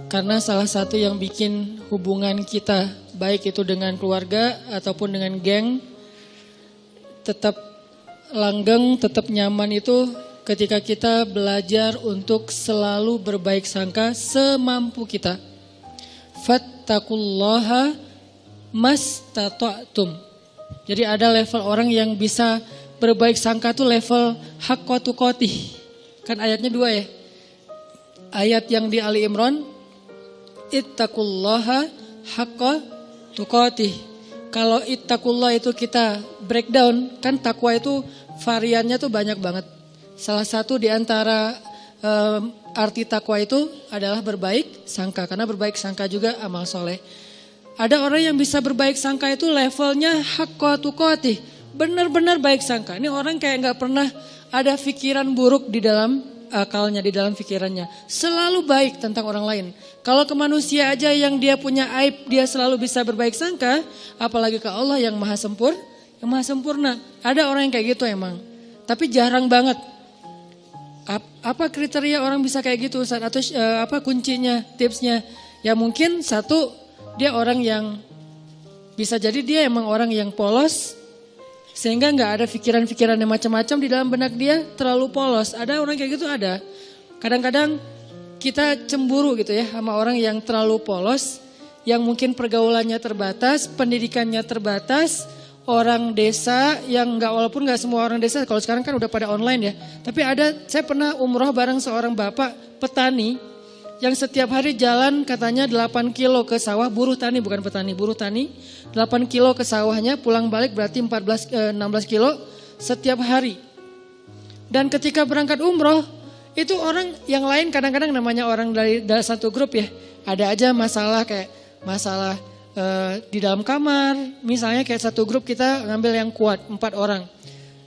Karena salah satu yang bikin hubungan kita, baik itu dengan keluarga ataupun dengan geng, tetap langgeng, tetap nyaman itu ketika kita belajar untuk selalu berbaik sangka semampu kita. Fattaqullaha mastata'tum. Jadi ada level orang yang bisa berbaik sangka tuh level haqqa tuqatih. Kan ayatnya 2 ya. Ayat yang di Ali Imran, ittaqullaha haqqa tuqatih. Kalau ittaqullah itu kita breakdown, kan takwa itu variannya tuh banyak banget. Salah satu di antara arti takwa itu adalah berbaik sangka. Karena berbaik sangka juga amal soleh. Ada orang yang bisa berbaik sangka itu levelnya haqqa tuqatih. Benar-benar baik sangka. Ini orang kayak gak pernah ada pikiran buruk di dalam akalnya, di dalam pikirannya. Selalu baik tentang orang lain. Kalau ke manusia aja yang dia punya aib, dia selalu bisa berbaik sangka. Apalagi ke Allah yang maha sempurna. Ada orang yang kayak gitu emang. Tapi jarang banget. Apa kriteria orang bisa kayak gitu Ustaz? Atau apa kuncinya, tipsnya? Ya mungkin satu, dia orang yang bisa jadi dia emang orang yang polos. Sehingga gak ada pikiran-pikiran yang macam-macam di dalam benak dia, terlalu polos. Ada orang kayak gitu, ada. Kadang-kadang kita cemburu gitu ya sama orang yang terlalu polos, yang mungkin pergaulannya terbatas, pendidikannya terbatas, orang desa yang walaupun gak semua orang desa, kalau sekarang kan udah pada online ya. Tapi saya pernah umroh bareng seorang bapak petani, yang setiap hari jalan katanya 8 kilo ke sawah, buruh tani bukan petani, buruh tani. 8 kilo ke sawahnya, pulang balik berarti 16 kilo setiap hari. Dan ketika berangkat umroh, itu orang yang lain kadang-kadang namanya orang dari satu grup ya. Ada aja masalah kayak masalah di dalam kamar. Misalnya kayak satu grup kita ngambil yang kuat, 4 orang.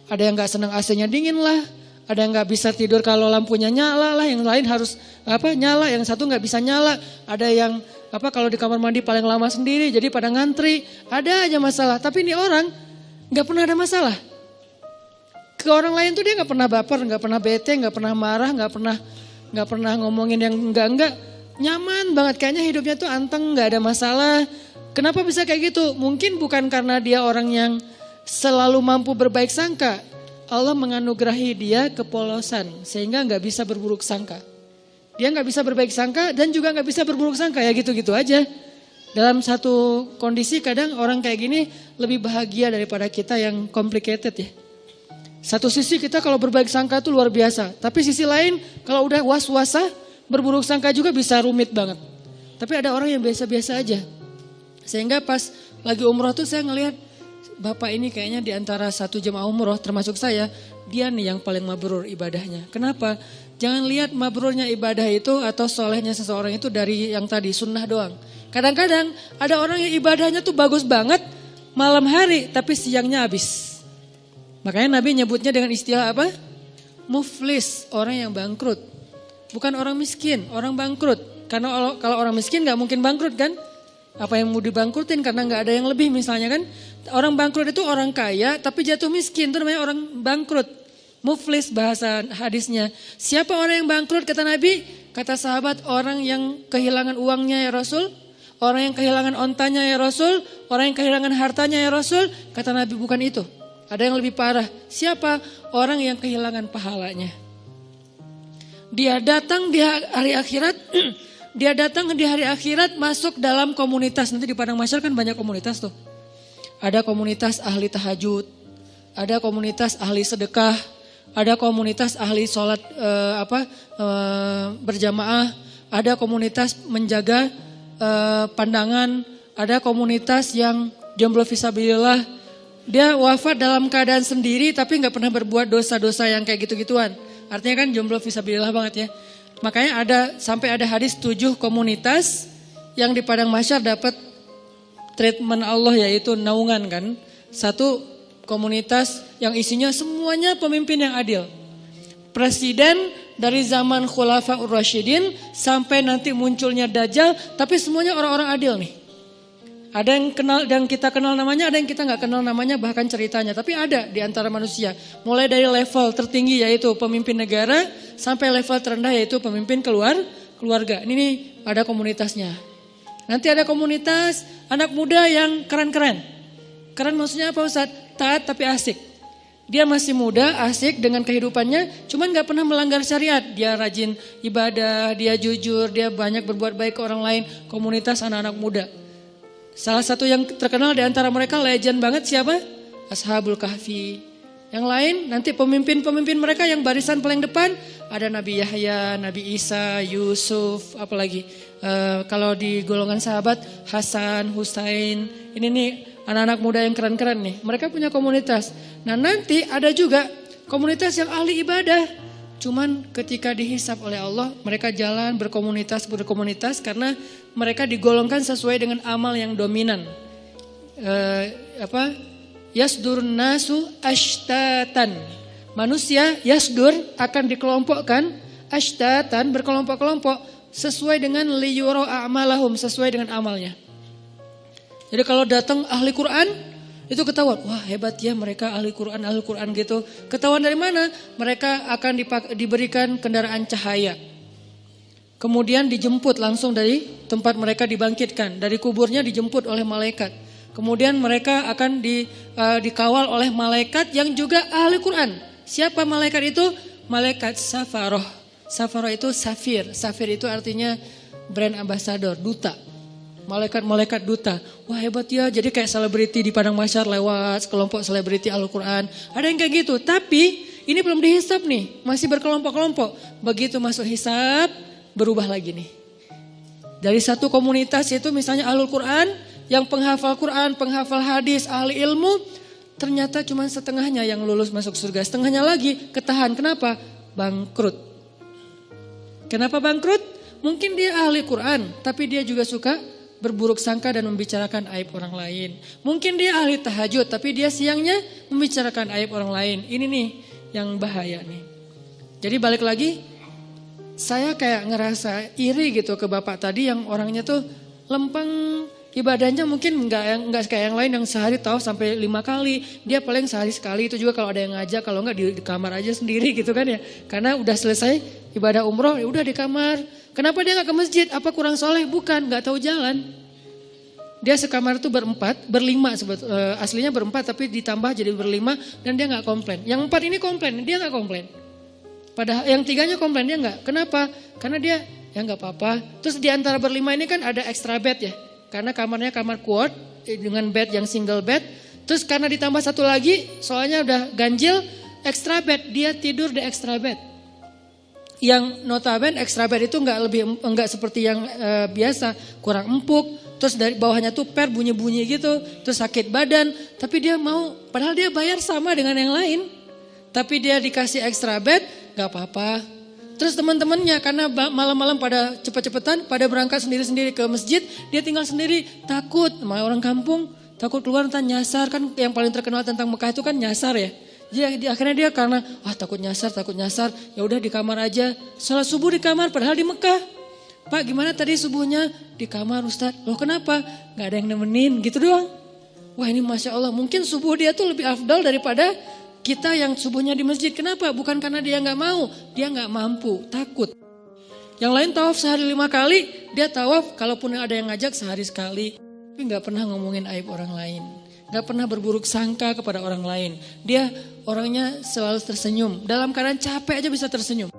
Ada yang gak senang AC-nya dingin lah. Ada yang gak bisa tidur kalau lampunya nyala lah, yang lain harus nyala, yang satu gak bisa nyala. Ada yang kalau di kamar mandi paling lama sendiri, jadi pada ngantri. Ada aja masalah, tapi ini orang gak pernah ada masalah. Ke orang lain tuh dia gak pernah baper, gak pernah bete, gak pernah marah, gak pernah ngomongin yang enggak. Nyaman banget, kayaknya hidupnya tuh anteng, gak ada masalah. Kenapa bisa kayak gitu? Mungkin bukan karena dia orang yang selalu mampu berbaik sangka. Allah menganugerahi dia kepolosan sehingga gak bisa berburuk sangka. Dia gak bisa berbaik sangka dan juga gak bisa berburuk sangka, ya gitu-gitu aja. Dalam satu kondisi kadang orang kayak gini lebih bahagia daripada kita yang complicated ya. Satu sisi kita kalau berbaik sangka itu luar biasa. Tapi sisi lain kalau udah was-wasa berburuk sangka juga bisa rumit banget. Tapi ada orang yang biasa-biasa aja. Sehingga pas lagi umroh tuh saya ngelihat bapak ini kayaknya di antara satu jemaah umroh termasuk saya, dia nih yang paling mabrur ibadahnya. Kenapa? Jangan lihat mabrurnya ibadah itu atau solehnya seseorang itu dari yang tadi sunnah doang. Kadang-kadang ada orang yang ibadahnya tuh bagus banget malam hari tapi siangnya habis. Makanya Nabi nyebutnya dengan istilah apa? Muflis, orang yang bangkrut. Bukan orang miskin, orang bangkrut. Karena kalau orang miskin gak mungkin bangkrut kan? Apa yang mau dibangkrutin karena gak ada yang lebih misalnya kan? Orang bangkrut itu orang kaya tapi jatuh miskin, itu namanya orang bangkrut. Muflis bahasa hadisnya. Siapa orang yang bangkrut kata Nabi? Kata sahabat, orang yang kehilangan uangnya ya Rasul. Orang yang kehilangan ontanya ya Rasul. Orang yang kehilangan hartanya ya Rasul. Kata Nabi bukan itu. Ada yang lebih parah. Siapa? Orang yang kehilangan pahalanya. Dia datang di hari akhirat. Dia datang di hari akhirat masuk dalam komunitas. Nanti di Padang Mahsyar kan banyak komunitas tuh. Ada komunitas ahli tahajud. Ada komunitas ahli sedekah. Ada komunitas ahli sholat berjamaah. Ada komunitas menjaga pandangan. Ada komunitas yang jomblo fisabilillah. Dia wafat dalam keadaan sendiri tapi gak pernah berbuat dosa-dosa yang kayak gitu-gituan. Artinya kan jomblo fisabilillah banget ya. Makanya sampai ada hadis 7 komunitas yang di Padang Mahsyar dapat treatment Allah yaitu naungan kan. Satu komunitas yang isinya semuanya pemimpin yang adil. Presiden dari zaman Khulafaur Rasyidin sampai nanti munculnya Dajjal, tapi semuanya orang-orang adil nih. Ada yang kenal dan kita kenal namanya, ada yang kita gak kenal namanya bahkan ceritanya. Tapi ada di antara manusia. Mulai dari level tertinggi yaitu pemimpin negara sampai level terendah yaitu pemimpin keluarga. Ini nih ada komunitasnya. Nanti ada komunitas anak muda yang keren-keren. Keren maksudnya apa Ustaz? Taat tapi asik. Dia masih muda, asik dengan kehidupannya, cuman gak pernah melanggar syariat. Dia rajin ibadah, dia jujur, dia banyak berbuat baik ke orang lain. Komunitas anak-anak muda. Salah satu yang terkenal di antara mereka legend banget siapa? Ashabul Kahfi. Yang lain nanti pemimpin-pemimpin mereka yang barisan paling depan ada Nabi Yahya, Nabi Isa, Yusuf, apalagi kalau di golongan sahabat Hasan, Husain. Ini nih anak-anak muda yang keren-keren nih. Mereka punya komunitas. Nah nanti ada juga komunitas yang ahli ibadah. Cuman ketika dihisap oleh Allah mereka jalan berkomunitas karena mereka digolongkan sesuai dengan amal yang dominan. Yasdur nasu ashtatan. Manusia yasdur akan dikelompokkan ashtatan berkelompok-kelompok sesuai dengan liyuro a'malahum, sesuai dengan amalnya. Jadi kalau datang ahli Quran itu ketahuan, wah hebat ya mereka ahli Quran gitu. Ketahuan dari mana? Mereka akan diberikan kendaraan cahaya. Kemudian dijemput langsung dari tempat mereka dibangkitkan, dari kuburnya dijemput oleh malaikat. Kemudian mereka akan dikawal oleh malaikat yang juga ahli Quran. Siapa malaikat itu? Malaikat Safaroh. Safaroh itu safir. Safir itu artinya brand ambassador, duta. Malaikat-malaikat duta. Wah hebat ya, jadi kayak selebriti di padang mahsyar lewat kelompok selebriti Al-Quran. Ada yang kayak gitu, tapi ini belum dihisap nih, masih berkelompok-kelompok. Begitu masuk hisap, berubah lagi nih. Dari satu komunitas itu misalnya Ahlul Quran, yang penghafal Quran, penghafal hadis, ahli ilmu, ternyata cuma setengahnya yang lulus masuk surga. Setengahnya lagi ketahan, kenapa? Bangkrut. Kenapa bangkrut? Mungkin dia ahli Quran, tapi dia juga suka berburuk sangka dan membicarakan aib orang lain. Mungkin dia ahli tahajud, tapi dia siangnya membicarakan aib orang lain. Ini nih yang bahaya nih. Jadi balik lagi, saya kayak ngerasa iri gitu ke bapak tadi yang orangnya tuh lempeng, ibadahnya mungkin enggak kayak yang lain yang sehari tahu sampai 5 kali. Dia paling sehari sekali, itu juga kalau ada yang ngajak, kalau enggak di kamar aja sendiri gitu kan ya. Karena udah selesai ibadah umroh, ya udah di kamar. Kenapa dia gak ke masjid? Apa kurang soleh? Bukan, gak tahu jalan. Dia sekamar itu berlima, aslinya berempat tapi ditambah jadi berlima dan dia gak komplain. Yang 4 ini komplain, dia gak komplain. Padahal yang 3-nya komplain, dia gak. Kenapa? Karena dia ya gak apa-apa. Terus di antara berlima ini kan ada extra bed ya. Karena kamarnya kamar quad dengan bed yang single bed. Terus karena ditambah satu lagi, soalnya udah ganjil, extra bed, dia tidur di extra bed. Yang notabene extra bed itu enggak seperti yang biasa, kurang empuk, terus dari bawahnya tuh bunyi-bunyi gitu, terus sakit badan, tapi dia mau, padahal dia bayar sama dengan yang lain, tapi dia dikasih extra bed, enggak apa-apa. Terus teman-temannya karena malam-malam pada cepet-cepetan, pada berangkat sendiri-sendiri ke masjid, dia tinggal sendiri, takut, sama orang kampung, takut keluar entah nyasar, kan yang paling terkenal tentang Mekah itu kan nyasar ya. Jadi akhirnya dia karena takut nyasar, ya udah di kamar aja. Salat subuh di kamar padahal di Mekah. Pak gimana tadi subuhnya? Di kamar Ustaz. Loh kenapa? Gak ada yang nemenin gitu doang. Wah ini Masya Allah, mungkin subuh dia tuh lebih afdal daripada kita yang subuhnya di masjid. Kenapa? Bukan karena dia gak mau, dia gak mampu, takut. Yang lain tawaf sehari 5 kali, dia tawaf kalaupun ada yang ngajak sehari sekali. Tapi gak pernah ngomongin aib orang lain. Gak pernah berburuk sangka kepada orang lain. Dia orangnya selalu tersenyum. Dalam keadaan capek aja bisa tersenyum.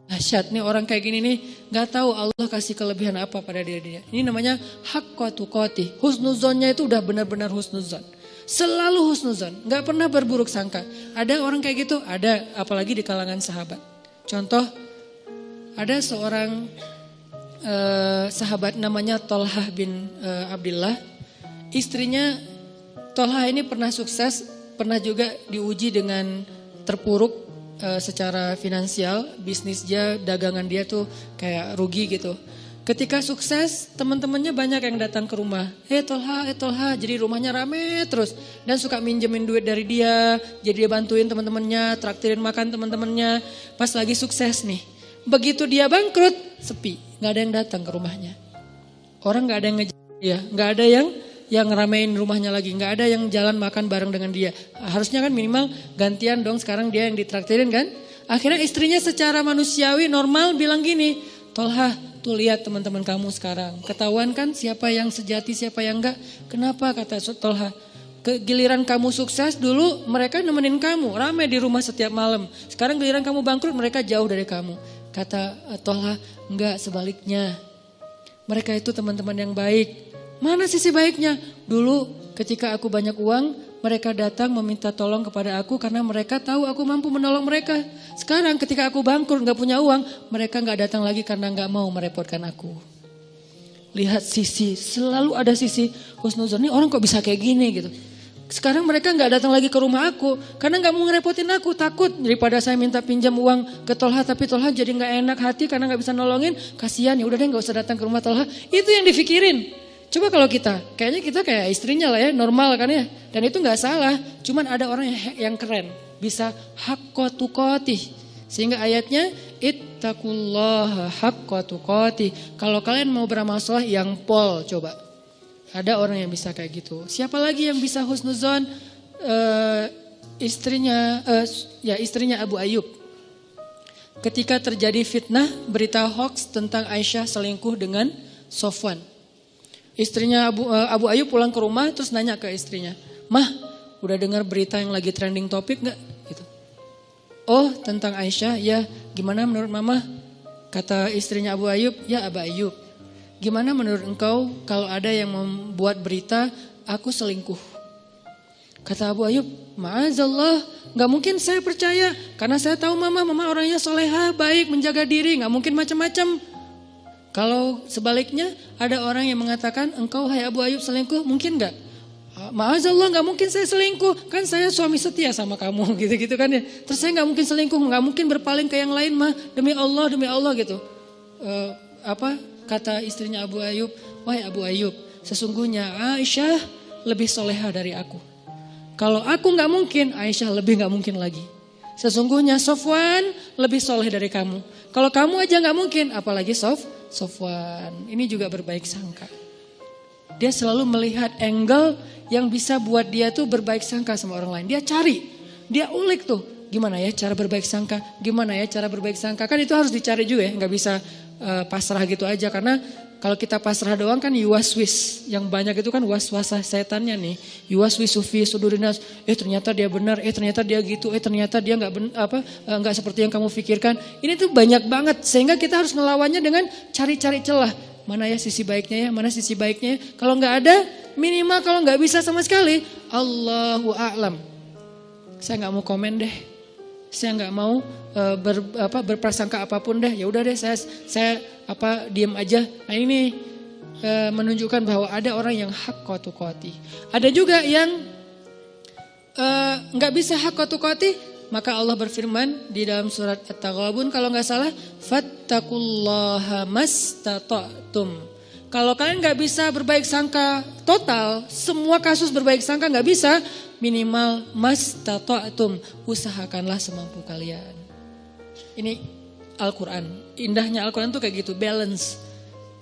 Dahsyat nih orang kayak gini nih. Gak tahu Allah kasih kelebihan apa pada dia. Ini namanya haqqa tuqatih. Husnuzonnya itu udah benar-benar husnuzon. Selalu husnuzon. Gak pernah berburuk sangka. Ada orang kayak gitu? Ada. Apalagi di kalangan sahabat. Contoh. Ada seorang sahabat namanya Tolhah bin Abdillah. Istrinya Tolhah ini pernah sukses, pernah juga diuji dengan terpuruk secara finansial, bisnis dia, dagangan dia tuh kayak rugi gitu. Ketika sukses, teman-temannya banyak yang datang ke rumah. Tolhah, jadi rumahnya rame terus. Dan suka minjemin duit dari dia, jadi dia bantuin teman-temannya, traktirin makan teman-temannya. Pas lagi sukses nih, begitu dia bangkrut, sepi, gak ada yang datang ke rumahnya. Orang gak ada yang ngejar dia, gak ada yang ngeramein rumahnya lagi. Gak ada yang jalan makan bareng dengan dia. Harusnya kan minimal gantian dong, sekarang dia yang ditraktirin kan. Akhirnya istrinya secara manusiawi normal bilang gini, Tolha, tuh lihat teman-teman kamu sekarang. Ketahuan kan siapa yang sejati, siapa yang enggak. Kenapa kata Tolha? Giliran kamu sukses dulu mereka nemenin kamu. Ramai di rumah setiap malam. Sekarang giliran kamu bangkrut mereka jauh dari kamu. Kata Tolha, enggak, sebaliknya. Mereka itu teman-teman yang baik. Mana sisi baiknya? Dulu ketika aku banyak uang, mereka datang meminta tolong kepada aku karena mereka tahu aku mampu menolong mereka. Sekarang ketika aku bangkrut gak punya uang, mereka gak datang lagi karena gak mau merepotkan aku. Lihat sisi, selalu ada sisi husnuzon. Ini orang kok bisa kayak gini gitu. Sekarang mereka gak datang lagi ke rumah aku karena gak mau ngerepotin aku. Takut daripada saya minta pinjam uang ke Tolha, tapi Tolha jadi gak enak hati karena gak bisa nolongin. Kasihan, ya udah deh gak usah datang ke rumah Tolha. Itu yang dipikirin. Coba kalau kayaknya kita kayak istrinya lah ya, normal kan ya. Dan itu gak salah, cuman ada orang yang keren. Bisa haqqa tuqatih. Sehingga ayatnya, ittaqullaha haqqa tuqatih. Kalau kalian mau beramal soleh yang pol, coba. Ada orang yang bisa kayak gitu. Siapa lagi yang bisa husnuzon? Istrinya Abu Ayyub. Ketika terjadi fitnah, berita hoax tentang Aisyah selingkuh dengan Sofwan. Istrinya Abu Ayyub pulang ke rumah terus nanya ke istrinya, "Mah, udah dengar berita yang lagi trending topik gak?" Gitu. "Oh, tentang Aisyah, ya. Gimana menurut mama?" Kata istrinya Abu Ayyub, "Ya Abu Ayyub, gimana menurut engkau kalau ada yang membuat berita aku selingkuh?" Kata Abu Ayyub, "Ma'azallah, gak mungkin saya percaya. Karena saya tahu mama orangnya solehah, baik, menjaga diri, gak mungkin macam-macam. Kalau sebaliknya ada orang yang mengatakan engkau hai Abu Ayyub selingkuh, mungkin gak?" "Ma'azallah, gak mungkin saya selingkuh, kan saya suami setia sama kamu," gitu-gitu kan ya. "Terus saya gak mungkin selingkuh, gak mungkin berpaling ke yang lain mah, demi Allah gitu." Kata istrinya Abu Ayyub, "Wahai Abu Ayyub, sesungguhnya Aisyah lebih soleha dari aku. Kalau aku gak mungkin, Aisyah lebih gak mungkin lagi. Sesungguhnya Sofwan lebih soleh dari kamu. Kalau kamu aja gak mungkin, apalagi Sofwan." Ini juga berbaik sangka. Dia selalu melihat angle yang bisa buat dia tuh berbaik sangka sama orang lain. Dia cari, dia ulik tuh. Gimana ya cara berbaik sangka? Gimana ya cara berbaik sangka? Kan itu harus dicari juga ya, gak bisa pasrah gitu aja. Karena kalau kita pasrah doang kan yuwaswis. Yang banyak itu kan was-wasah setannya nih. Yuwaswisu fi sudurinas. Ternyata dia benar, ternyata dia gitu, ternyata dia nggak seperti yang kamu pikirkan. Ini tuh banyak banget sehingga kita harus melawannya dengan cari-cari celah. Mana ya sisi baiknya ya, mana sisi baiknya ya. Kalau nggak ada, minimal kalau nggak bisa sama sekali, Allahu a'lam. Saya nggak mau komen deh. Saya nggak mau berprasangka apapun deh. Ya udah deh, saya diam aja. Nah ini menunjukkan bahwa ada orang yang haqqa tuqatih. Ada juga yang nggak bisa haqqa tuqatih. Maka Allah berfirman di dalam surat At-Taghabun kalau nggak salah, fattaqullaha mastata'tum. Kalau kalian nggak bisa berbaik sangka total, semua kasus berbaik sangka nggak bisa, minimal mastata'tum, usahakanlah semampu kalian. Ini Al-Quran, indahnya Al-Quran tuh kayak gitu, balance.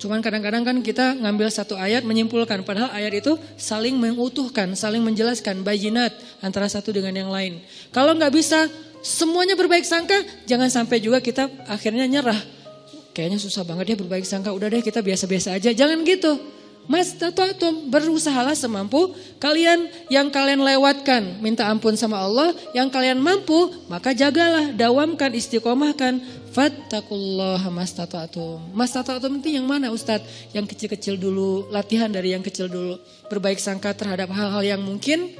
Cuman kadang-kadang kan kita ngambil satu ayat menyimpulkan, padahal ayat itu saling mengutuhkan, saling menjelaskan bayinat antara satu dengan yang lain. Kalau nggak bisa semuanya berbaik sangka, jangan sampai juga kita akhirnya nyerah. Kayaknya susah banget ya berbaik sangka, udah deh kita biasa-biasa aja. Jangan gitu. Mastata'tum, berusahalah semampu kalian. Yang kalian lewatkan, minta ampun sama Allah. Yang kalian mampu, maka jagalah, dawamkan, istiqomahkan. Fattaqullaha mastata'tum. Mastata'tum itu yang mana Ustadz? Yang kecil-kecil dulu, latihan dari yang kecil dulu. Berbaik sangka terhadap hal-hal yang mungkin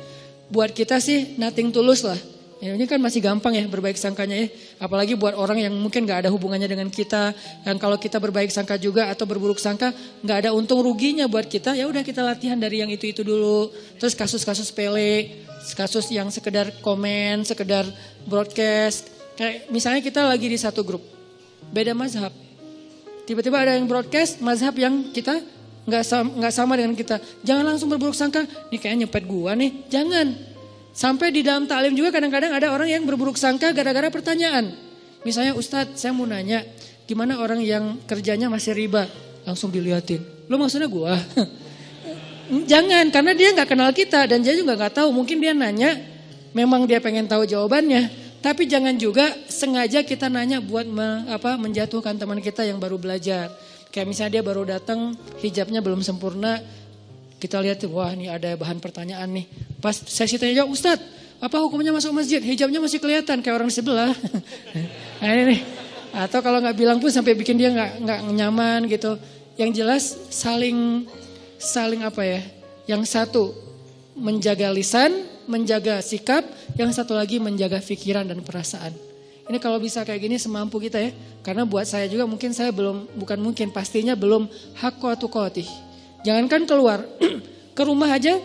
buat kita sih nothing tulus lah. Ya, ini kan masih gampang ya berbaik sangkanya ya. Apalagi buat orang yang mungkin gak ada hubungannya dengan kita. Dan kalau kita berbaik sangka juga atau berburuk sangka, gak ada untung ruginya buat kita. Ya udah kita latihan dari yang itu dulu. Terus kasus-kasus sepele, kasus yang sekedar komen, sekedar broadcast. Kayak misalnya kita lagi di satu grup, beda mazhab. Tiba-tiba ada yang broadcast mazhab yang kita gak sama dengan kita. Jangan langsung berburuk sangka, nih kayaknya nyepet gua nih. Jangan. Sampai di dalam taklim juga kadang-kadang ada orang yang berburuk sangka gara-gara pertanyaan. Misalnya Ustadz saya mau nanya, gimana orang yang kerjanya masih riba? Langsung diliatin, lo maksudnya gua? Jangan, karena dia gak kenal kita dan dia juga gak tahu. Mungkin dia nanya, memang dia pengen tahu jawabannya. Tapi jangan juga sengaja kita nanya buat menjatuhkan teman kita yang baru belajar. Kayak misalnya dia baru datang, hijabnya belum sempurna. Kita lihat, wah ini ada bahan pertanyaan nih. Pas sesi tanya jawab, Ustadz, apa hukumnya masuk masjid? Hijabnya masih kelihatan kayak orang di sebelah. Nah ini nih. Atau kalau nggak bilang pun sampai bikin dia nggak nyaman gitu. Yang jelas saling apa ya? Yang satu menjaga lisan, menjaga sikap, yang satu lagi menjaga pikiran dan perasaan. Ini kalau bisa kayak gini semampu kita ya. Karena buat saya juga mungkin saya pastinya belum hakqa tuqatih. Jangankan keluar, ke rumah aja,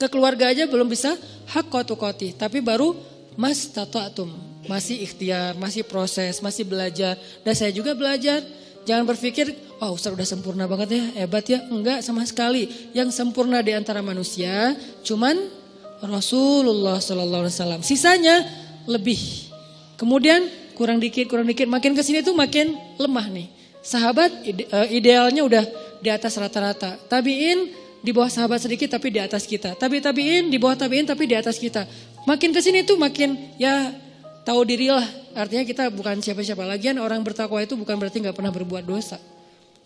ke keluarga aja belum bisa hakqa tuqatih. Tapi baru mastata'tum, masih ikhtiar, masih proses, masih belajar. Dan saya juga belajar. Jangan berpikir, oh Ustaz udah sempurna banget ya, hebat ya. Enggak sama sekali. Yang sempurna di antara manusia cuman Rasulullah SAW. Sisanya lebih. Kemudian kurang dikit, makin kesini tuh makin lemah nih. Sahabat idealnya udah di atas rata-rata. Tabiin di bawah sahabat sedikit tapi di atas kita. Tabiin di bawah tabiin tapi di atas kita. Makin kesini tuh makin ya tahu dirilah. Artinya kita bukan siapa-siapa. Lagian orang bertakwa itu bukan berarti gak pernah berbuat dosa.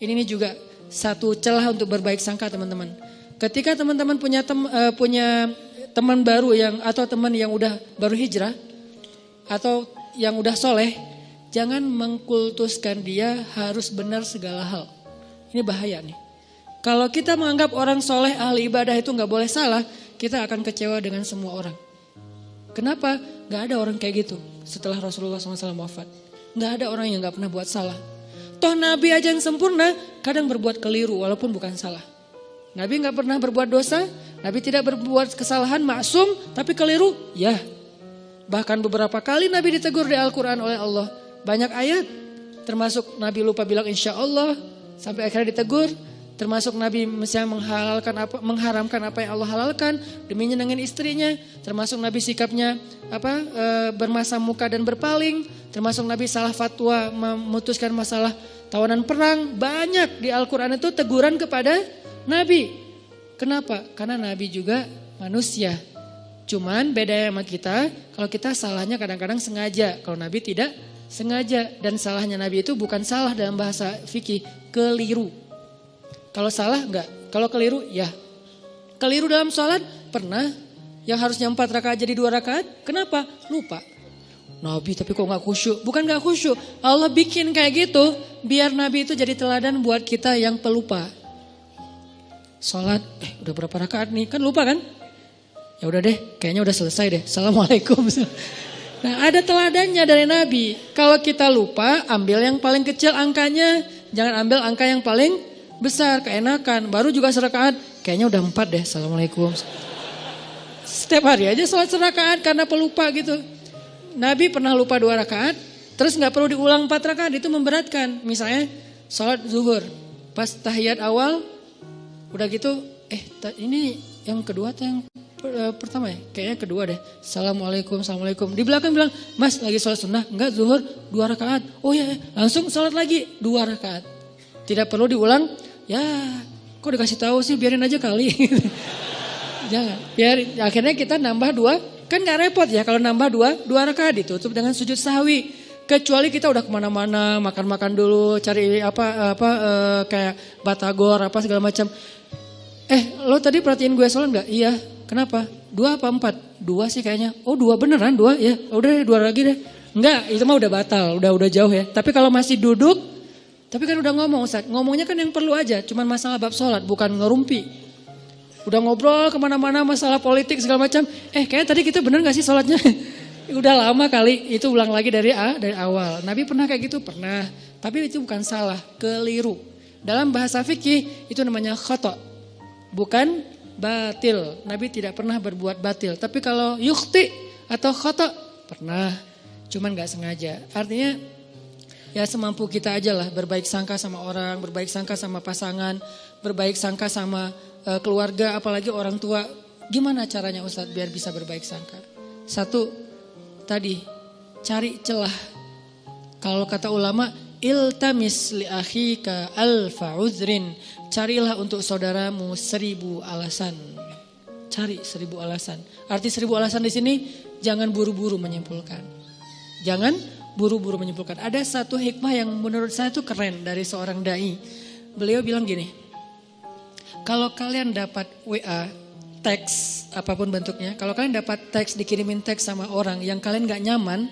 Ini juga satu celah untuk berbaik sangka teman-teman. Ketika teman-teman punya teman baru atau teman yang udah baru hijrah atau yang udah soleh, jangan mengkultuskan dia harus benar segala hal. Ini bahaya nih. Kalau kita menganggap orang soleh ahli ibadah itu gak boleh salah, kita akan kecewa dengan semua orang. Kenapa? Gak ada orang kayak gitu setelah Rasulullah SAW wafat. Gak ada orang yang gak pernah buat salah. Toh Nabi aja yang sempurna kadang berbuat keliru walaupun bukan salah. Nabi gak pernah berbuat dosa, Nabi tidak berbuat kesalahan, maksum, tapi keliru, ya. Bahkan beberapa kali Nabi ditegur di Al-Quran oleh Allah. Banyak ayat, termasuk Nabi lupa bilang insya Allah, sampai akhirnya ditegur. Termasuk Nabi misalnya mengharamkan apa yang Allah halalkan demi nyenengin istrinya. Termasuk Nabi sikapnya bermasa muka dan berpaling. Termasuk Nabi salah fatwa memutuskan masalah tawanan perang. Banyak di Al-Quran itu teguran kepada Nabi. Kenapa? Karena Nabi juga manusia. Cuman beda sama kita, kalau kita salahnya kadang-kadang sengaja. Kalau Nabi tidak sengaja. Dan salahnya Nabi itu bukan salah dalam bahasa fikih, keliru. Kalau salah enggak, kalau keliru ya. Keliru dalam sholat pernah, yang harusnya 4 rakaat jadi 2 rakaat, kenapa? Lupa. Nabi tapi kok gak khusyuk? Bukan gak khusyuk, Allah bikin kayak gitu biar Nabi itu jadi teladan buat kita yang pelupa. Sholat, udah berapa rakaat nih? Kan lupa kan? Ya udah deh, kayaknya udah selesai deh. Assalamualaikum. Nah ada teladannya dari Nabi. Kalau kita lupa, ambil yang paling kecil angkanya. Jangan ambil angka yang paling besar, keenakan. Baru juga serakaat, kayaknya udah 4 deh. Assalamualaikum. Setiap hari aja sholat serakaat karena pelupa gitu. Nabi pernah lupa 2 rakaat, terus gak perlu diulang 4 rakaat, itu memberatkan. Misalnya sholat zuhur, pas tahiyat awal, udah gitu, ini yang kedua atau yang pertama ya? Kayaknya kedua deh. Assalamualaikum, assalamualaikum. Di belakang bilang, Mas lagi sholat sunnah, enggak zuhur 2 rakaat. Oh ya, langsung sholat lagi 2 rakaat. Tidak perlu diulang, ya kok dikasih tahu sih, biarin aja kali. Jangan, biar akhirnya kita nambah 2, kan gak repot ya kalau nambah 2 rakaat ditutup dengan sujud sahwi. Kecuali kita udah kemana-mana, makan-makan dulu, cari kayak batagor apa segala macam. Lo tadi perhatiin gue sholat gak? Iya, kenapa? 2 apa 4? 2 sih kayaknya. Oh 2 beneran 2 ya, udah 2 lagi deh. Enggak, itu mah udah batal, udah jauh ya. Tapi kalau masih duduk, tapi kan udah ngomong Ustaz, ngomongnya kan yang perlu aja, cuman masalah bab sholat, bukan ngerumpi. Udah ngobrol kemana-mana masalah politik segala macam, kayaknya tadi kita bener gak sih sholatnya? Udah lama kali, itu ulang lagi dari awal. Nabi pernah kayak gitu? Pernah, tapi itu bukan salah, keliru. Dalam bahasa fikih itu namanya khata', bukan batil. Nabi tidak pernah berbuat batil, tapi kalau yukhti atau khata' pernah, cuman gak sengaja. Artinya ya semampu kita aja lah, berbaik sangka sama orang, berbaik sangka sama pasangan, berbaik sangka sama keluarga, apalagi orang tua. Gimana caranya Ustadz biar bisa berbaik sangka? Satu, tadi cari celah. Kalau kata ulama, iltamis li akhika alfa uzrin. Carilah untuk saudaramu 1000 alasan. Cari 1000 alasan. Arti 1000 alasan di sini jangan buru-buru menyimpulkan. Jangan buru-buru menyimpulkan. Ada satu hikmah yang menurut saya tuh keren dari seorang dai. Beliau bilang gini, kalau kalian dapat WA, teks apapun bentuknya, kalau kalian dapat teks, dikirimin teks sama orang yang kalian gak nyaman,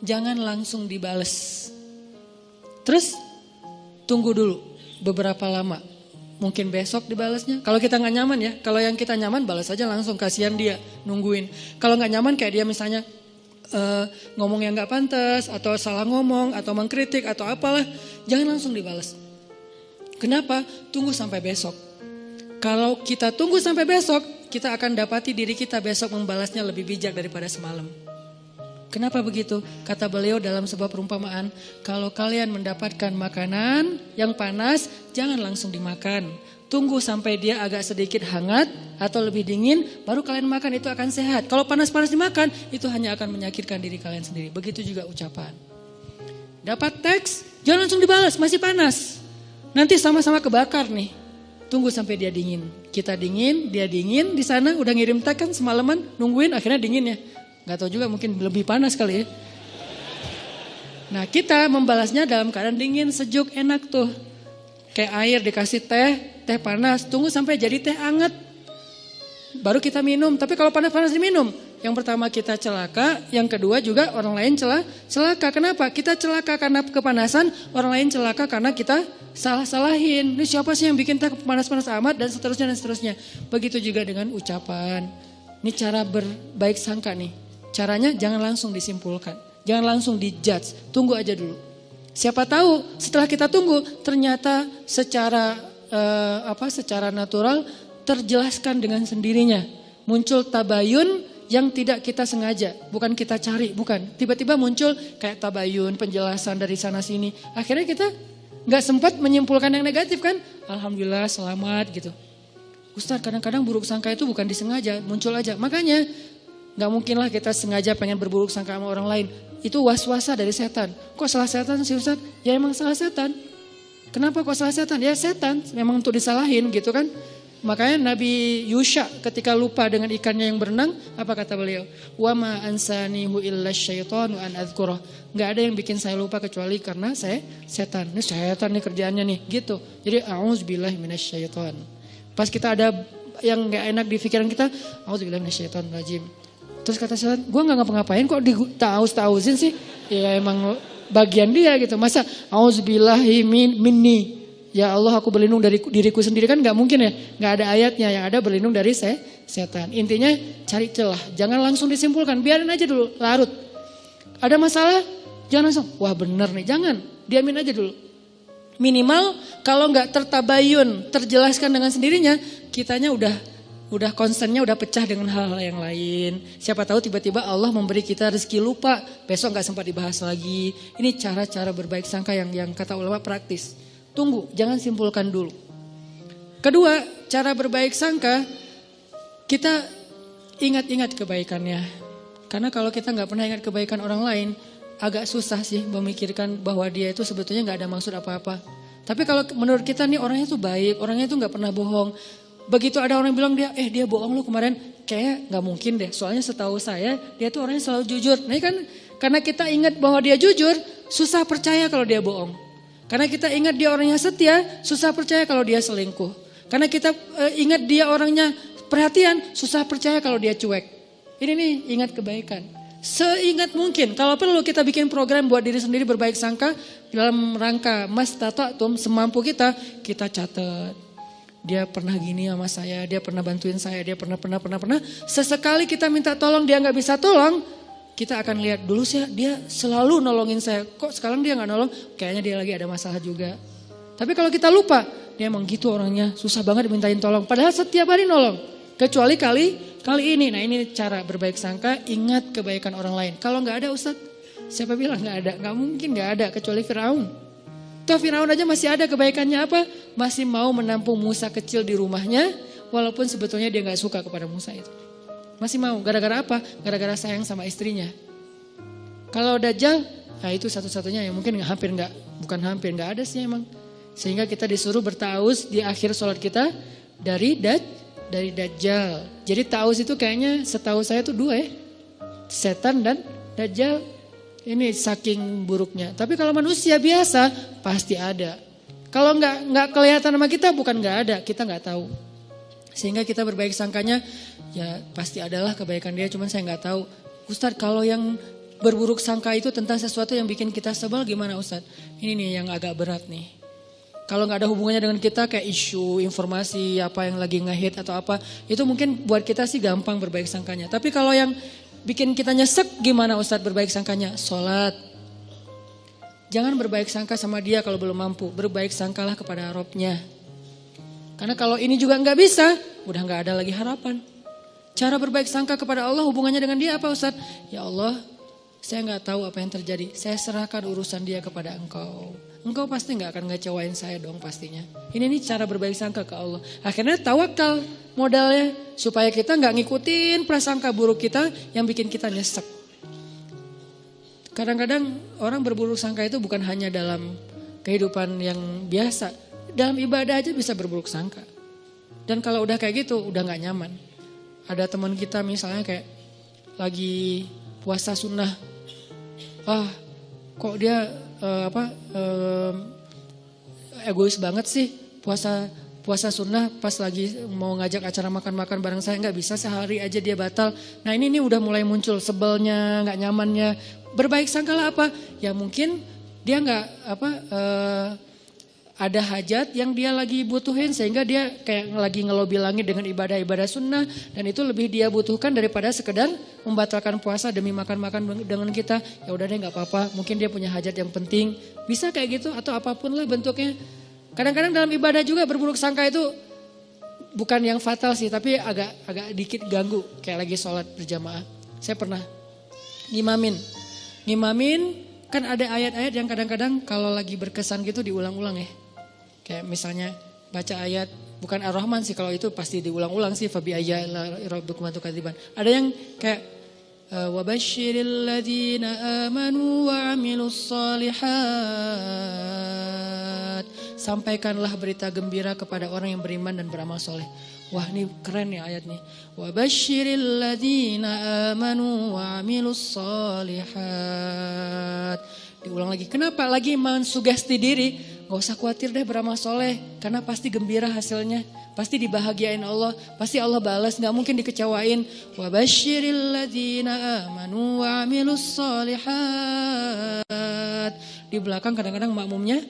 jangan langsung dibales. Terus tunggu dulu beberapa lama. Mungkin besok dibalasnya. Kalau kita gak nyaman ya, kalau yang kita nyaman balas aja langsung, kasihan dia nungguin. Kalau gak nyaman kayak dia misalnya ngomong yang gak pantas, atau salah ngomong, atau mengkritik, atau apalah, jangan langsung dibalas. Kenapa? Tunggu sampai besok. Kalau kita tunggu sampai besok, kita akan dapati diri kita besok membalasnya lebih bijak daripada semalam. Kenapa begitu? Kata beliau dalam sebuah perumpamaan, kalau kalian mendapatkan makanan yang panas, jangan langsung dimakan. Tunggu sampai dia agak sedikit hangat atau lebih dingin, baru kalian makan, itu akan sehat. Kalau panas-panas dimakan, itu hanya akan menyakitkan diri kalian sendiri. Begitu juga ucapan. Dapat teks, jangan langsung dibalas, masih panas. Nanti sama-sama kebakar nih. Tunggu sampai dia dingin. Kita dingin, dia dingin, di sana udah ngirim teks kan semalaman, nungguin akhirnya dingin ya. Gak tahu juga, mungkin lebih panas kali ya. Nah, kita membalasnya dalam keadaan dingin, sejuk, enak tuh. Kayak air dikasih teh panas, tunggu sampai jadi teh hangat. Baru kita minum, tapi kalau panas-panas diminum, yang pertama kita celaka, yang kedua juga orang lain celaka. Kenapa? Kita celaka karena kepanasan, orang lain celaka karena kita salah-salahin. Ini siapa sih yang bikin teh panas-panas amat, dan seterusnya dan seterusnya. Begitu juga dengan ucapan. Ini cara berbaik sangka nih. Caranya jangan langsung disimpulkan, jangan langsung dijudge, tunggu aja dulu. Siapa tahu setelah kita tunggu ternyata secara natural terjelaskan dengan sendirinya. Muncul tabayun yang tidak kita sengaja, bukan kita cari, bukan. Tiba-tiba muncul kayak tabayun, penjelasan dari sana sini. Akhirnya kita gak sempat menyimpulkan yang negatif kan. Alhamdulillah selamat gitu. Ustaz, kadang-kadang buruk sangka itu bukan disengaja, muncul aja. Makanya gak mungkin lah kita sengaja pengen berburuk sangka sama orang lain. Itu was-wasa dari setan. Kok salah setan sih Ustaz? Ya emang salah setan. Kenapa kok salah setan? Ya setan, memang untuk disalahin gitu kan. Makanya Nabi Yusha ketika lupa dengan ikannya yang berenang, apa kata beliau? Wa ma ansanihu illa syaitanu an adzkurah. Gak ada yang bikin saya lupa kecuali karena saya setan. Ini setan nih kerjaannya nih, gitu. Jadi a'udzubillahi minasyaiton. Pas kita ada yang gak enak di pikiran kita, a'udzubillahi minasyaitonir rajim. Terus kata setan, gue gak ngapa-ngapain kok dita'awuz-ta'awuzin sih. Ya emang bagian dia gitu. Masa a'udzubillahi minni. Ya Allah aku berlindung dari diriku sendiri, kan gak mungkin ya. Gak ada ayatnya, yang ada berlindung dari setan. Intinya cari celah, jangan langsung disimpulkan. Biarin aja dulu, larut. Ada masalah, jangan langsung, wah bener nih. Jangan, diamin aja dulu. Minimal kalau gak tertabayun, terjelaskan dengan sendirinya, kitanya udah concernnya udah pecah dengan hal-hal yang lain. Siapa tahu tiba-tiba Allah memberi kita rezeki lupa, besok gak sempat dibahas lagi. Ini cara-cara berbaik sangka yang kata ulama praktis. Tunggu, jangan simpulkan dulu. Kedua, cara berbaik sangka, kita ingat-ingat kebaikannya. Karena kalau kita gak pernah ingat kebaikan orang lain, agak susah sih memikirkan bahwa dia itu sebetulnya gak ada maksud apa-apa. Tapi kalau menurut kita nih orangnya tuh baik, orangnya tuh gak pernah bohong. Begitu ada orang bilang dia bohong lu kemarin, kayak gak mungkin deh. Soalnya setahu saya dia tuh orangnya selalu jujur. Nah kan karena kita ingat bahwa dia jujur, susah percaya kalau dia bohong. Karena kita ingat dia orangnya setia, susah percaya kalau dia selingkuh. Karena kita ingat dia orangnya perhatian, susah percaya kalau dia cuek. Ini nih ingat kebaikan. Seingat mungkin, kalau perlu kita bikin program buat diri sendiri berbaik sangka dalam rangka mastata'tum, semampu kita catat. Dia pernah gini sama saya, dia pernah bantuin saya, dia pernah. Sesekali kita minta tolong, dia gak bisa tolong, kita akan lihat dulu sih dia selalu nolongin saya. Kok sekarang dia gak nolong? Kayaknya dia lagi ada masalah juga. Tapi kalau kita lupa, dia emang gitu orangnya, susah banget dimintain tolong. Padahal setiap hari nolong. Kecuali kali ini. Nah ini cara berbaik sangka, ingat kebaikan orang lain. Kalau gak ada Ustaz, siapa bilang gak ada? Gak mungkin gak ada, kecuali Firaun. Toh Firaun aja masih ada kebaikannya apa? Masih mau menampung Musa kecil di rumahnya, walaupun sebetulnya dia gak suka kepada Musa itu. Masih mau, gara-gara apa? Gara-gara sayang sama istrinya. Kalau Dajjal, nah itu satu-satunya yang mungkin bukan hampir, gak ada sih emang. Sehingga kita disuruh bertauz di akhir sholat kita dari Dajjal. Jadi tauz itu kayaknya setahu saya itu 2 ya. Setan dan Dajjal. Ini saking buruknya. Tapi kalau manusia biasa pasti ada. Kalau nggak kelihatan sama kita bukan nggak ada, kita nggak tahu. Sehingga kita berbaik sangkanya ya pasti adalah kebaikan dia, cuman saya nggak tahu. Ustadz, kalau yang berburuk sangka itu tentang sesuatu yang bikin kita sebel gimana Ustadz? Ini nih yang agak berat nih. Kalau nggak ada hubungannya dengan kita kayak isu, informasi apa yang lagi nge-hit atau apa, itu mungkin buat kita sih gampang berbaik sangkanya. Tapi kalau yang bikin kita nyesek gimana Ustadz berbaik sangkanya? Sholat. Jangan berbaik sangka sama dia kalau belum mampu. Berbaik sangkalah kepada Robnya. Karena kalau ini juga nggak bisa, udah nggak ada lagi harapan. Cara berbaik sangka kepada Allah hubungannya dengan dia apa Ustadz? Ya Allah, saya nggak tahu apa yang terjadi. Saya serahkan urusan dia kepada Engkau. Engkau pasti nggak akan ngecewain saya dong pastinya. Ini nih cara berbaik sangka ke Allah. Akhirnya tawakal modalnya supaya kita nggak ngikutin prasangka buruk kita yang bikin kita nyesek. Kadang-kadang orang berburuk sangka itu bukan hanya dalam kehidupan yang biasa. Dalam ibadah aja bisa berburuk sangka. Dan kalau udah kayak gitu udah nggak nyaman. Ada teman kita misalnya kayak lagi puasa sunnah. Kok dia egois banget sih puasa sunnah pas lagi mau ngajak acara makan-makan bareng saya nggak bisa, sehari aja dia batal. Nah ini udah mulai muncul sebelnya, nggak nyamannya. Berbaik sangkalah apa? Ya mungkin dia nggak ada hajat yang dia lagi butuhin sehingga dia kayak lagi ngelobi langit dengan ibadah-ibadah sunnah, dan itu lebih dia butuhkan daripada sekedar membatalkan puasa demi makan-makan dengan kita. Ya udah deh nggak apa-apa, mungkin dia punya hajat yang penting, bisa kayak gitu atau apapun lah bentuknya. Kadang-kadang dalam ibadah juga berburuk sangka itu bukan yang fatal sih, tapi agak dikit ganggu, kayak lagi sholat berjamaah. Saya pernah ngimamin kan ada ayat-ayat yang kadang-kadang kalau lagi berkesan gitu diulang-ulang ya. Kayak misalnya baca ayat, bukan Ar-Rahman sih, kalau itu pasti diulang-ulang sih, fabi ayya rabbikum tukadziban. Ada yang kayak wabasyiril ladzina amanu wa 'amilus shalihat. Sampaikanlah berita gembira kepada orang yang beriman dan beramal soleh. Wah ini keren ya ayatnya. Wabasyiril ladzina amanu wa 'amilus shalihat. Diulang lagi. Kenapa? Lagi mensugesti diri. Gak usah khawatir deh beramal soleh. Karena pasti gembira hasilnya. Pasti dibahagiain Allah. Pasti Allah balas. Gak mungkin dikecewain. Wa basyiril ladzina amanu wa amilus solihat. Di belakang kadang-kadang makmumnya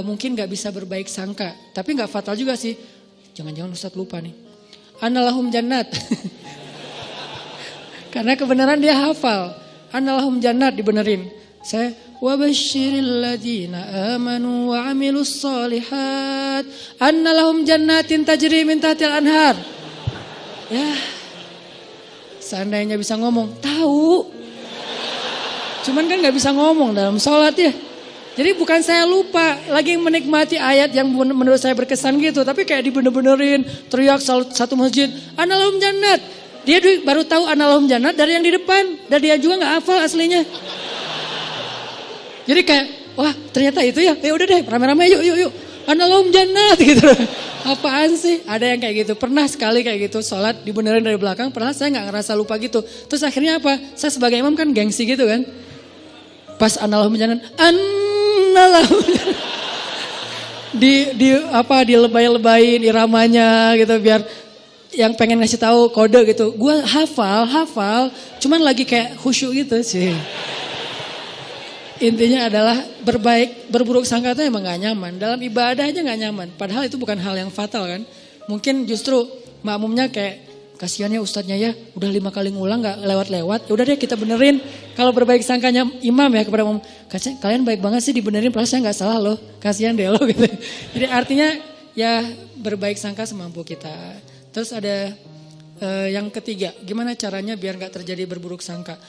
mungkin gak bisa berbaik sangka. Tapi gak fatal juga sih. Jangan-jangan Ustadz lupa nih. Analahum jannat. Karena kebenaran dia hafal. Analahum jannat dibenerin. Saya wabasyiril ladzina amanu wa 'amilus shalihat annalahum jannatin tajri min tahtil anhar. Ya. Seandainya bisa ngomong, tahu. Cuman kan enggak bisa ngomong dalam sholat ya. Jadi bukan saya lupa, lagi menikmati ayat yang menurut saya berkesan gitu, tapi kayak dibener-benerin, teriak satu masjid, analahum jannat. Dia baru tahu analahum jannat dari yang di depan, dan dia juga enggak hafal aslinya. Jadi kayak, wah ternyata itu ya udah deh rame-rame yuk. Analahum jannat gitu. Apaan sih? Ada yang kayak gitu. Pernah sekali kayak gitu sholat dibenerin dari belakang. Pernah saya gak ngerasa lupa gitu. Terus akhirnya apa? Saya sebagai imam kan gengsi gitu kan. Pas analahum jannat. Analahum jannat. Dilebay-lebayin iramanya gitu biar yang pengen ngasih tahu kode gitu. Gue hafal. Cuman lagi kayak khusyuk gitu sih. Intinya adalah berburuk sangka itu emang gak nyaman. Dalam ibadah aja gak nyaman. Padahal itu bukan hal yang fatal kan. Mungkin justru makmumnya kayak kasihan ya ustadznya ya. Udah 5 kali ngulang gak lewat-lewat. Udah deh kita benerin. Kalau berbaik sangkanya imam ya kepada umum. Kalian baik banget sih dibenerin. Padahal saya gak salah loh. Kasihan deh lo gitu. Jadi artinya ya berbaik sangka semampu kita. Terus ada yang ketiga. Gimana caranya biar gak terjadi berburuk sangka.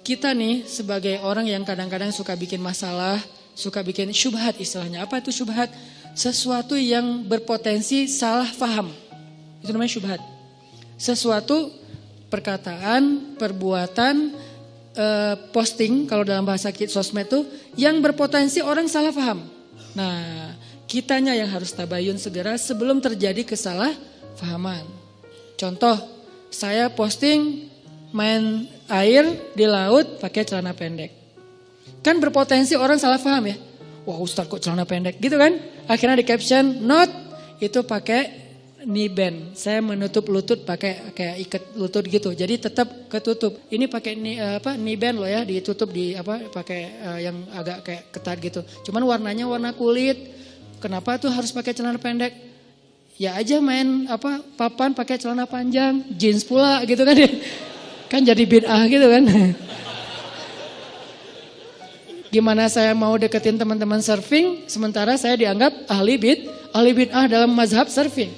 Kita nih sebagai orang yang kadang-kadang suka bikin masalah, suka bikin syubhat istilahnya. Apa itu syubhat? Sesuatu yang berpotensi salah faham. Itu namanya syubhat. Sesuatu perkataan, perbuatan, posting kalau dalam bahasa sosmed itu yang berpotensi orang salah faham. Nah, kitanya yang harus tabayun segera sebelum terjadi kesalahfahaman. Contoh, saya posting main air di laut pakai celana pendek. Kan berpotensi orang salah paham ya. Wah Ustadz kok celana pendek gitu kan. Akhirnya di caption not itu pakai knee band. Saya menutup lutut pakai kayak ikat lutut gitu. Jadi tetap ketutup. Ini pakai knee band loh ya, ditutup di pakai yang agak kayak ketat gitu. Cuman warnanya warna kulit. Kenapa tuh harus pakai celana pendek? Ya aja main papan pakai celana panjang, jeans pula gitu kan. Kan jadi bid'ah gitu kan. Gimana saya mau deketin teman-teman surfing sementara saya dianggap ahli bid'ah dalam mazhab surfing.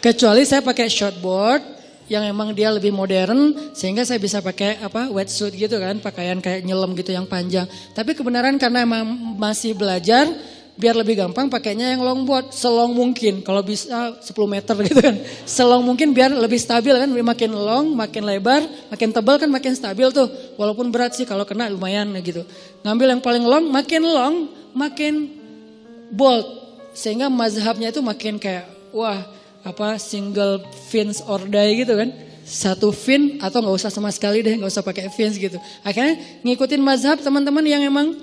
Kecuali saya pakai shortboard yang emang dia lebih modern sehingga saya bisa pakai wetsuit gitu kan, pakaian kayak nyelam gitu yang panjang. Tapi kebenaran karena emang masih belajar, biar lebih gampang pakainya yang longboard selong mungkin. Kalau bisa 10 meter gitu kan. Selong mungkin biar lebih stabil kan. Makin long, makin lebar, makin tebal kan makin stabil tuh. Walaupun berat sih kalau kena lumayan gitu. Ngambil yang paling long, makin bold. Sehingga mazhabnya itu makin kayak single fins or die gitu kan. Satu fin atau gak usah sama sekali deh, gak usah pakai fins gitu. Akhirnya ngikutin mazhab teman-teman yang emang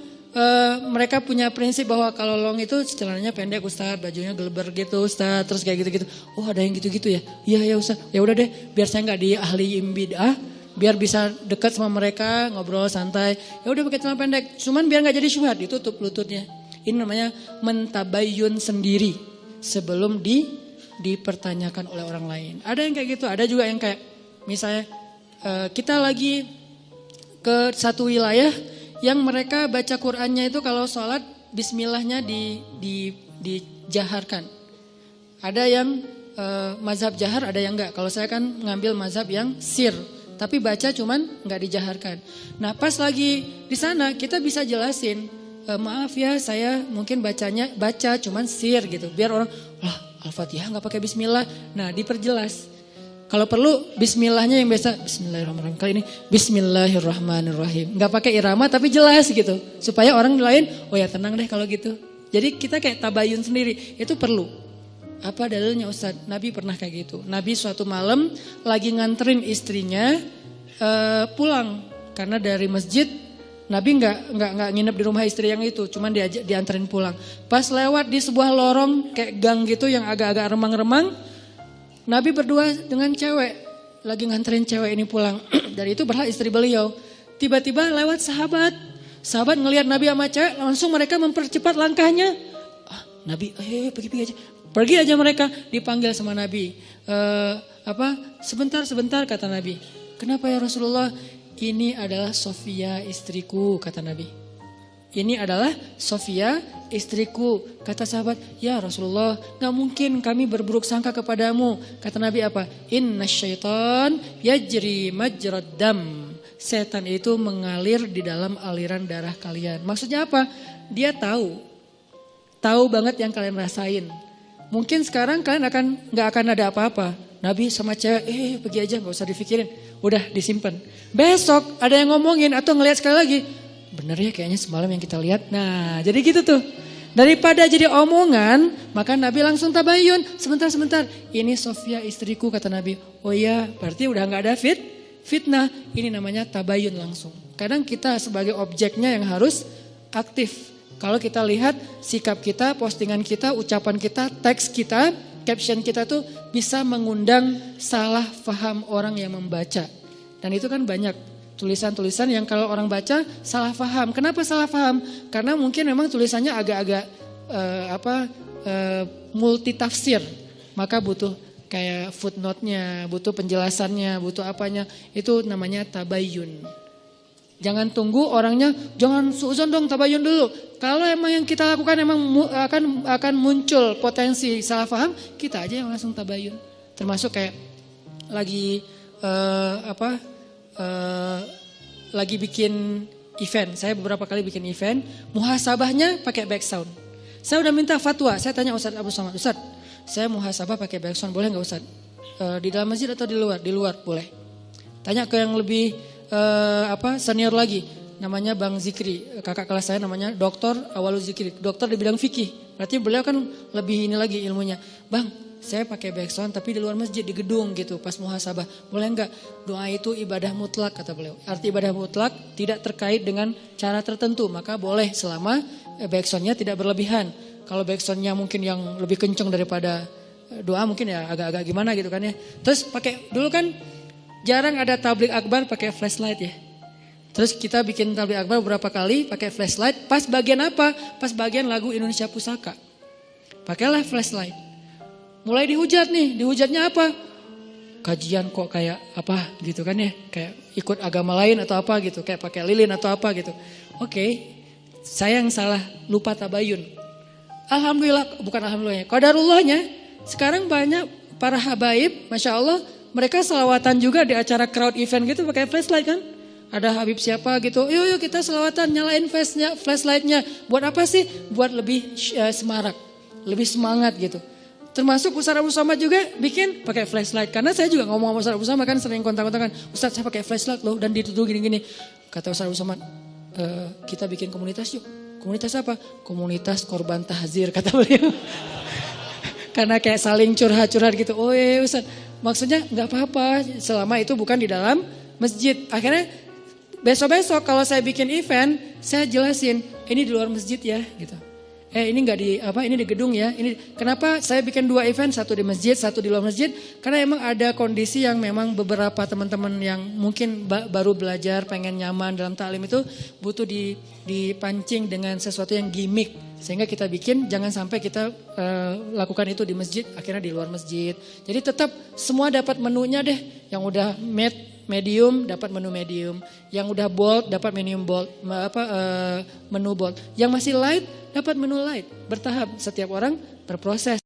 mereka punya prinsip bahwa kalau long itu celananya pendek Ustaz, bajunya geleber gitu Ustaz, terus kayak gitu-gitu. Oh ada yang gitu-gitu ya? Iya ya Ustaz, ya udah deh biar saya gak diahliin bid'ah, biar bisa dekat sama mereka, ngobrol santai. Ya udah pakai celana pendek, cuman biar gak jadi syubhat, ditutup lututnya. Ini namanya mentabayyun sendiri sebelum dipertanyakan oleh orang lain. Ada yang kayak gitu, ada juga yang kayak misalnya kita lagi ke satu wilayah yang mereka baca Qur'annya itu kalau sholat bismillahnya dijaharkan. Ada yang mazhab jahar, ada yang enggak. Kalau saya kan ngambil mazhab yang sir, tapi baca cuman enggak dijaharkan. Nah pas lagi di sana kita bisa jelasin, maaf ya saya mungkin baca cuman sir gitu. Biar orang, Al-Fatihah enggak pakai bismillah. Nah diperjelas. Kalau perlu bismillahnya yang biasa bismillahirrahmanirrahim. Kali ini bismillahirrahmanirrahim. Enggak pakai irama tapi jelas gitu. Supaya orang lain, oh ya tenang deh kalau gitu. Jadi kita kayak tabayun sendiri. Itu perlu. Apa dalilnya Ustaz? Nabi pernah kayak gitu. Nabi suatu malam lagi nganterin istrinya pulang. Karena dari masjid Nabi enggak nginep di rumah istri yang itu. Cuman dianterin pulang. Pas lewat di sebuah lorong kayak gang gitu yang agak-agak remang-remang. Nabi berdua dengan cewek, lagi nganterin cewek ini pulang. Dari itu berhak istri beliau. Tiba-tiba lewat sahabat. Sahabat ngelihat Nabi sama cewek, langsung mereka mempercepat langkahnya. Nabi, pergi aja. Pergi aja mereka, dipanggil sama Nabi. Sebentar kata Nabi. Kenapa ya Rasulullah? Ini adalah Sofia istriku, kata Nabi. Ini adalah Sofia istriku. Kata sahabat, ya Rasulullah gak mungkin kami berburuk sangka kepadamu. Kata Nabi apa? Inna syaitan yajri majrad dam. Setan itu mengalir di dalam aliran darah kalian. Maksudnya apa? Dia tahu banget yang kalian rasain. Mungkin sekarang kalian gak akan ada apa-apa. Nabi sama cewek, pergi aja gak usah dipikirin. Udah disimpan. Besok ada yang ngomongin atau ngelihat sekali lagi. Bener ya kayaknya semalam yang kita lihat. Nah jadi gitu tuh. Daripada jadi omongan, maka Nabi langsung tabayun. Sebentar. Ini Sofia istriku kata Nabi. Oh iya berarti udah gak ada fitnah. Ini namanya tabayun langsung. Kadang kita sebagai objeknya yang harus aktif. Kalau kita lihat sikap kita, postingan kita, ucapan kita, teks kita, caption kita tuh bisa mengundang salah faham orang yang membaca. Dan itu kan banyak. Tulisan-tulisan yang kalau orang baca salah paham. Kenapa salah paham? Karena mungkin memang tulisannya agak-agak multi tafsir. Maka butuh kayak footnote-nya, butuh penjelasannya, butuh apanya. Itu namanya tabayun. Jangan tunggu orangnya, jangan suuzon dong tabayun dulu. Kalau emang yang kita lakukan emang akan muncul potensi salah paham, kita aja yang langsung tabayun. Termasuk kayak lagi lagi bikin event. Saya beberapa kali bikin event. Muhasabahnya pakai back sound. Saya udah minta fatwa. Saya tanya Ustaz Abu Somad. Ustaz, saya muhasabah pakai back sound. Boleh gak Ustaz? Di dalam masjid atau di luar? Di luar, boleh. Tanya ke yang lebih senior lagi. Namanya Bang Zikri. Kakak kelas saya namanya Dr. Awalul Zikri. Dokter di bidang fikih. Berarti beliau kan lebih ini lagi ilmunya. Bang, saya pakai backsound tapi di luar masjid, di gedung gitu pas muhasabah. Boleh enggak? Doa itu ibadah mutlak kata beliau. Arti ibadah mutlak tidak terkait dengan cara tertentu, maka boleh selama backsoundnya tidak berlebihan. Kalau backsoundnya mungkin yang lebih kenceng daripada doa mungkin ya agak-agak gimana gitu kan ya. Terus pakai, dulu kan jarang ada tablik akbar pakai flashlight ya. Terus kita bikin tablik akbar beberapa kali pakai flashlight. Pas bagian apa? Pas bagian lagu Indonesia Pusaka. Pakailah flashlight. Mulai dihujat nih, dihujatnya apa? Kajian kok kayak apa gitu kan ya. Kayak ikut agama lain atau apa gitu. Kayak pakai lilin atau apa gitu. Oke, saya yang salah, lupa tabayun. Alhamdulillah, bukan alhamdulillahnya. Qadarullahnya, sekarang banyak para habaib, Masya Allah. Mereka selawatan juga di acara crowd event gitu pakai flashlight kan. Ada Habib siapa gitu, yuk kita selawatan nyalain flashlightnya. Buat apa sih? Buat lebih semarak, lebih semangat gitu. Termasuk Ustaz Abu Somad juga bikin pakai flashlight. Karena saya juga ngomong sama Ustaz Abu Somad kan sering kontak-kontakan. Ustaz saya pakai flashlight loh dan dituduh gini-gini. Kata Ustaz Abu Somad, kita bikin komunitas yuk. Komunitas apa? Komunitas korban tahzir kata beliau. Karena kayak saling curhat-curhat gitu. Oh iya Ustaz, maksudnya gak apa-apa selama itu bukan di dalam masjid. Akhirnya besok-besok kalau saya bikin event, saya jelasin ini di luar masjid ya gitu. Ini enggak di apa, ini di gedung ya. Ini kenapa saya bikin 2 event, satu di masjid, satu di luar masjid? Karena emang ada kondisi yang memang beberapa teman-teman yang mungkin baru belajar, pengen nyaman dalam taklim itu butuh dipancing dengan sesuatu yang gimmick. Sehingga kita bikin jangan sampai kita lakukan itu di masjid, akhirnya di luar masjid. Jadi tetap semua dapat menunya deh. Yang udah medium dapat menu medium, yang udah bold dapat menu bold, menu bold. Yang masih light dapat menu light. Bertahap, setiap orang berproses